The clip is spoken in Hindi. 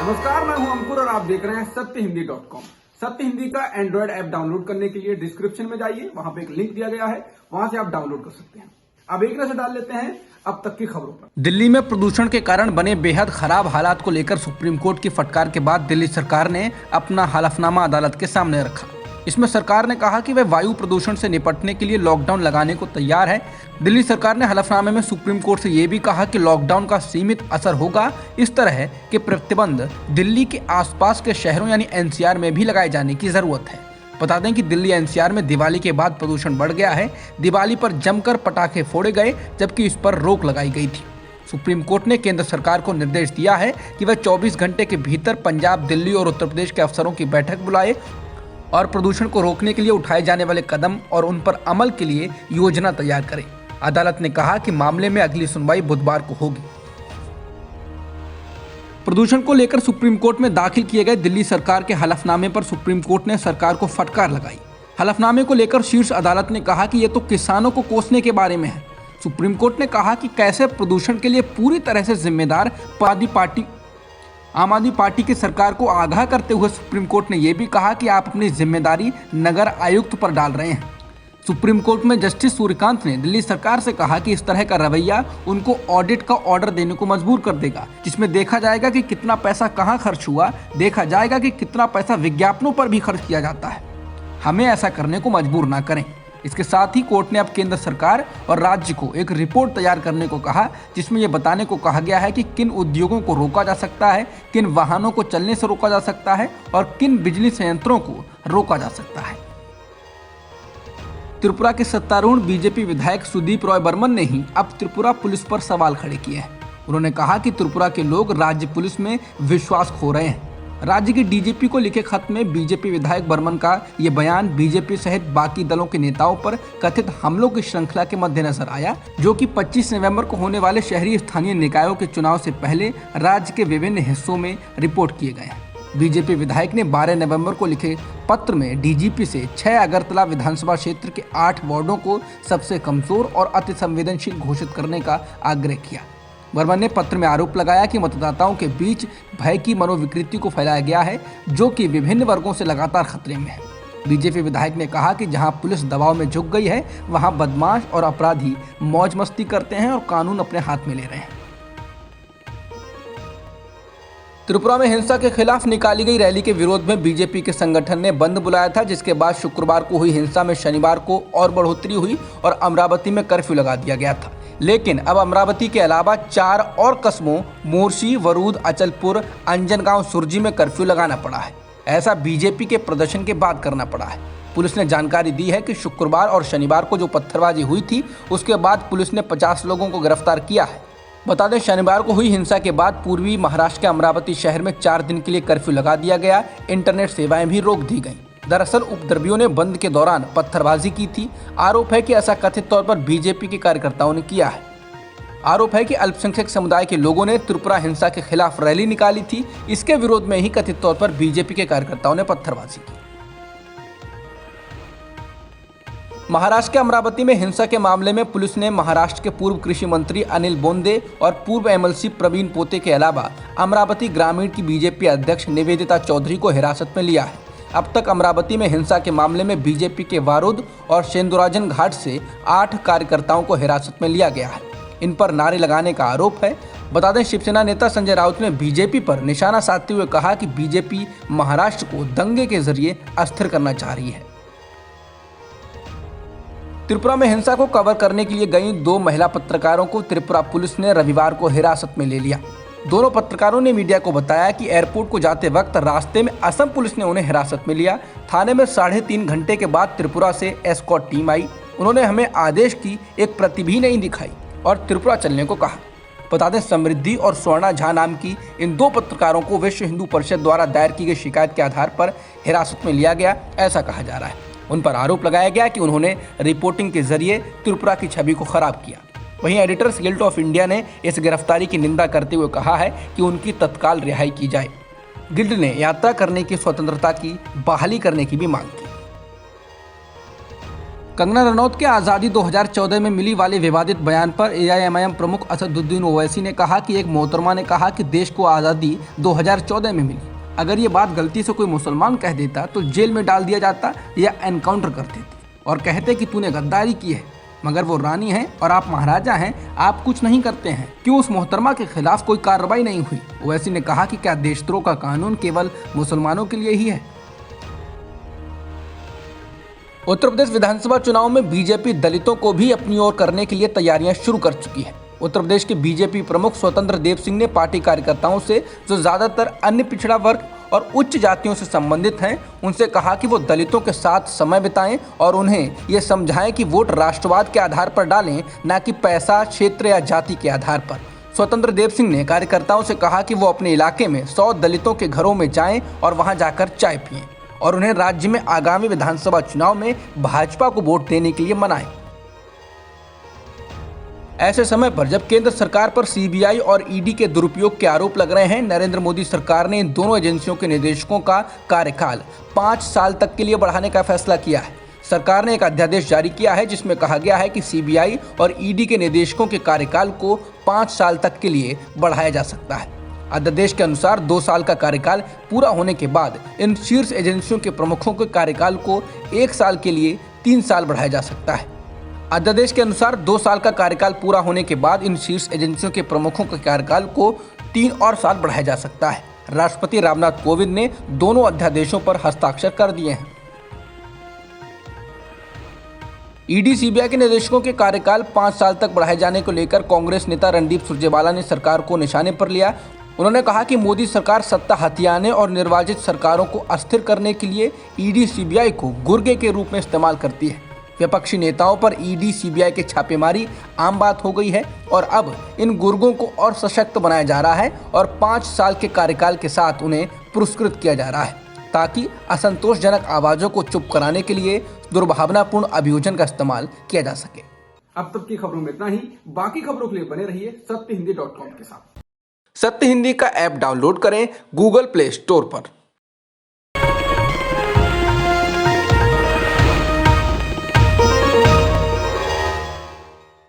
नमस्कार, मैं हूं अंकुर और आप देख रहे हैं सत्यहिंदी.com। सत्य हिंदी का एंड्रॉइड ऐप डाउनलोड करने के लिए डिस्क्रिप्शन में जाइए, वहां पे एक लिंक दिया गया है, वहां से आप डाउनलोड कर सकते हैं। अब एक नजर डाल लेते हैं अब तक की खबरों पर। दिल्ली में प्रदूषण के कारण बने बेहद खराब हालात को लेकर सुप्रीम कोर्ट की फटकार के बाद दिल्ली सरकार ने अपना हलफनामा अदालत के सामने रखा। इसमें सरकार ने कहा कि वह वायु प्रदूषण से निपटने के लिए लॉकडाउन लगाने को तैयार है। दिल्ली सरकार ने हलफनामे में सुप्रीम कोर्ट से ये भी कहा कि लॉकडाउन का सीमित असर होगा, इस तरह के प्रतिबंध दिल्ली के आसपास के शहरों यानी एनसीआर में भी लगाए जाने की जरूरत है। बता दें कि दिल्ली एनसीआर में दिवाली के बाद प्रदूषण बढ़ गया है। दिवाली पर जमकर पटाखे फोड़े गए, जबकि इस पर रोक लगाई गई थी। सुप्रीम कोर्ट ने केंद्र सरकार को निर्देश दिया है कि वह 24 घंटे के भीतर पंजाब, दिल्ली और उत्तर प्रदेश के अफसरों की बैठक बुलाए और प्रदूषण को रोकने के लिए उठाए जाने वाले कदम और उन पर अमल के लिए योजना तैयार करे। अदालत ने कहा कि मामले में अगली सुनवाई बुधवार को होगी। प्रदूषण को लेकर सुप्रीम कोर्ट में दाखिल किए गए दिल्ली सरकार के हलफनामे पर सुप्रीम कोर्ट ने सरकार को फटकार लगाई। हलफनामे को लेकर शीर्ष अदालत ने कहा कि यह तो किसानों को कोसने के बारे में है। सुप्रीम कोर्ट ने कहा कि कैसे प्रदूषण के लिए पूरी तरह से जिम्मेदार आम आदमी पार्टी की सरकार को आगाह करते हुए सुप्रीम कोर्ट ने यह भी कहा कि आप अपनी जिम्मेदारी नगर आयुक्त पर डाल रहे हैं। सुप्रीम कोर्ट में जस्टिस सूर्यकांत ने दिल्ली सरकार से कहा कि इस तरह का रवैया उनको ऑडिट का ऑर्डर देने को मजबूर कर देगा, जिसमें देखा जाएगा कि कितना पैसा कहां खर्च हुआ, देखा जाएगा कि कितना पैसा विज्ञापनों पर भी खर्च किया जाता है। हमें ऐसा करने को मजबूर ना करें। इसके साथ ही कोर्ट ने अब केंद्र सरकार और राज्य को एक रिपोर्ट तैयार करने को कहा, जिसमें यह बताने को कहा गया है कि किन उद्योगों को रोका जा सकता है, किन वाहनों को चलने से रोका जा सकता है और किन बिजली संयंत्रों को रोका जा सकता है। त्रिपुरा के सत्तारूढ़ बीजेपी विधायक सुदीप रॉय बर्मन ने ही अब त्रिपुरा पुलिस पर सवाल खड़े किए हैं। उन्होंने कहा कि त्रिपुरा के लोग राज्य पुलिस में विश्वास खो रहे हैं। राज्य के डीजीपी को लिखे खत में बीजेपी विधायक बर्मन का ये बयान बीजेपी सहित बाकी दलों के नेताओं पर कथित हमलों की श्रृंखला के मद्देनजर आया, जो कि 25 नवंबर को होने वाले शहरी स्थानीय निकायों के चुनाव से पहले राज्य के विभिन्न हिस्सों में रिपोर्ट किए गए हैं। बीजेपी विधायक ने 12 नवंबर को लिखे पत्र में डीजीपी से 6 अगरतला विधानसभा क्षेत्र के 8 वार्डों को सबसे कमजोर और अति संवेदनशील घोषित करने का आग्रह किया। बर्मन ने पत्र में आरोप लगाया कि मतदाताओं के बीच भय की मनोविकृति को फैलाया गया है, जो कि विभिन्न वर्गों से लगातार खतरे में है। बीजेपी विधायक ने कहा कि जहां पुलिस दबाव में झुक गई है, वहां बदमाश और अपराधी मौज मस्ती करते हैं और कानून अपने हाथ में ले रहे हैं। त्रिपुरा में हिंसा के खिलाफ निकाली गई रैली के विरोध में बीजेपी के संगठन ने बंद बुलाया था, जिसके बाद शुक्रवार को हुई हिंसा में शनिवार को और बढ़ोतरी हुई और अमरावती में कर्फ्यू लगा दिया गया था। लेकिन अब अमरावती के अलावा 4 और कस्बों मोर्शी, वरूद, अचलपुर, अंजनगांव, सुरजी में कर्फ्यू लगाना पड़ा है। ऐसा बीजेपी के प्रदर्शन के बाद करना पड़ा है। पुलिस ने जानकारी दी है कि शुक्रवार और शनिवार को जो पत्थरबाजी हुई थी, उसके बाद पुलिस ने 50 लोगों को गिरफ्तार किया है। बता दें, शनिवार को हुई हिंसा के बाद पूर्वी महाराष्ट्र के अमरावती शहर में 4 दिन के लिए कर्फ्यू लगा दिया गया। इंटरनेट सेवाएं भी रोक दी गईं। दरअसल उपद्रवियों ने बंद के दौरान पत्थरबाजी की थी। आरोप है कि ऐसा कथित तौर पर बीजेपी के कार्यकर्ताओं ने किया है। आरोप है कि अल्पसंख्यक समुदाय के लोगों ने त्रिपुरा हिंसा के खिलाफ रैली निकाली थी। इसके विरोध में ही कथित तौर पर बीजेपी के कार्यकर्ताओं ने पत्थरबाजी की। महाराष्ट्र के अमरावती में हिंसा के मामले में पुलिस ने महाराष्ट्र के पूर्व कृषि मंत्री अनिल बोंदे और पूर्व एमएलसी प्रवीण पोते के अलावा अमरावती ग्रामीण की बीजेपी अध्यक्ष निवेदिता चौधरी को हिरासत में लिया है। अब तक अमरावती में हिंसा के मामले में बीजेपी के वारुद और शेंदुराजन घाट से 8 कार्यकर्ताओं को हिरासत में लिया गया है। इन पर नारे लगाने का आरोप है। बता दें, शिवसेना नेता संजय राउत ने बीजेपी पर निशाना साधते हुए कहा कि बीजेपी महाराष्ट्र को दंगे के जरिए अस्थिर करना चाह रही है। त्रिपुरा में हिंसा को कवर करने के लिए गई 2 महिला पत्रकारों को त्रिपुरा पुलिस ने रविवार को हिरासत में ले लिया। दोनों पत्रकारों ने मीडिया को बताया कि एयरपोर्ट को जाते वक्त रास्ते में असम पुलिस ने उन्हें हिरासत में लिया। थाने में 3.5 घंटे के बाद त्रिपुरा से एस्कॉर्ट टीम आई। उन्होंने हमें आदेश की एक प्रति भी नहीं दिखाई और त्रिपुरा चलने को कहा। बता दें, समृद्धि और स्वर्णा झा नाम की इन 2 पत्रकारों को विश्व हिंदू परिषद द्वारा दायर की गई शिकायत के आधार पर हिरासत में लिया गया, ऐसा कहा जा रहा है। उन पर आरोप लगाया गया कि उन्होंने रिपोर्टिंग के जरिए त्रिपुरा की छवि को खराब किया। वहीं एडिटर्स गिल्ड ऑफ इंडिया ने इस गिरफ्तारी की निंदा करते हुए कहा है कि उनकी तत्काल रिहाई की जाए। गिल्ड ने यात्रा करने की स्वतंत्रता की बहाली करने की भी मांग की। कंगना रनौत के आज़ादी 2014 में मिली वाले विवादित बयान पर एआईएमआईएम प्रमुख असदुद्दीन ओवैसी ने कहा कि एक मोहतरमा ने कहा कि देश को आज़ादी 2014 में मिली। अगर ये बात गलती से कोई मुसलमान कह देता तो जेल में डाल दिया जाता या एनकाउंटर कर देते और कहते कि तूने गद्दारी की है। मगर वो रानी हैं और आप महाराजा हैं, आप कुछ नहीं करते हैं। क्यों उस मोहतरमा के खिलाफ कोई कार्रवाई नहीं हुई? ओवैसी ने कहा कि क्या देशद्रोह का कानून केवल मुसलमानों के लिए ही है? उत्तर प्रदेश विधानसभा चुनाव में बीजेपी दलितों को भी अपनी ओर करने के लिए तैयारियां शुरू कर चुकी है। उत्तर प्रदेश के बीजेपी प्रमुख स्वतंत्र देव सिंह ने पार्टी कार्यकर्ताओं से, जो ज्यादातर अन्य पिछड़ा वर्ग और उच्च जातियों से संबंधित हैं, उनसे कहा कि वो दलितों के साथ समय बिताएं और उन्हें ये समझाएं कि वोट राष्ट्रवाद के आधार पर डालें, न कि पैसा, क्षेत्र या जाति के आधार पर। स्वतंत्र देव सिंह ने कार्यकर्ताओं से कहा कि वो अपने इलाके में 100 दलितों के घरों में जाएं और वहां जाकर चाय पिएं और उन्हें राज्य में आगामी विधानसभा चुनाव में भाजपा को वोट देने के लिए मनाएं। ऐसे समय पर जब केंद्र सरकार पर सीबीआई और ईडी के दुरुपयोग के आरोप लग रहे हैं, नरेंद्र मोदी सरकार ने इन दोनों एजेंसियों के निदेशकों का कार्यकाल 5 साल तक के लिए बढ़ाने का फैसला किया है। सरकार ने एक अध्यादेश जारी किया है जिसमें कहा गया है कि सीबीआई और ईडी के निदेशकों के कार्यकाल को 5 साल तक के लिए बढ़ाया जा सकता है। अध्यादेश के अनुसार 2 साल का कार्यकाल पूरा होने के बाद इन शीर्ष एजेंसियों के प्रमुखों के कार्यकाल को 1 साल के लिए 3 साल बढ़ाया जा सकता है। अध्यादेश के अनुसार 2 साल का कार्यकाल पूरा होने के बाद इन शीर्ष एजेंसियों के प्रमुखों के कार्यकाल को 3 और साल बढ़ाया जा सकता है। राष्ट्रपति रामनाथ कोविंद ने दोनों अध्यादेशों पर हस्ताक्षर कर दिए हैं। ईडी सीबीआई के निदेशकों के कार्यकाल 5 साल तक बढ़ाए जाने को लेकर कांग्रेस नेता रणदीप सुरजेवाला ने सरकार को निशाने पर लिया। उन्होंने कहा कि मोदी सरकार सत्ता हथियाने और निर्वाचित सरकारों को अस्थिर करने के लिए ईडी सीबीआई को गुर्गे के रूप में इस्तेमाल करती है। विपक्षी नेताओं पर ईडी सीबीआई की छापेमारी आम बात हो गई है और अब इन गुर्गों को और सशक्त बनाया जा रहा है और 5 साल के कार्यकाल के साथ उन्हें पुरस्कृत किया जा रहा है ताकि असंतोषजनक आवाजों को चुप कराने के लिए दुर्भावनापूर्ण अभियोजन का इस्तेमाल किया जा सके। अब तक की खबरों में इतना ही। बाकी खबरों के लिए बने रहिए सत्यहिंदी.com के साथ। सत्य हिंदी का ऐप डाउनलोड करें गूगल प्ले स्टोर पर।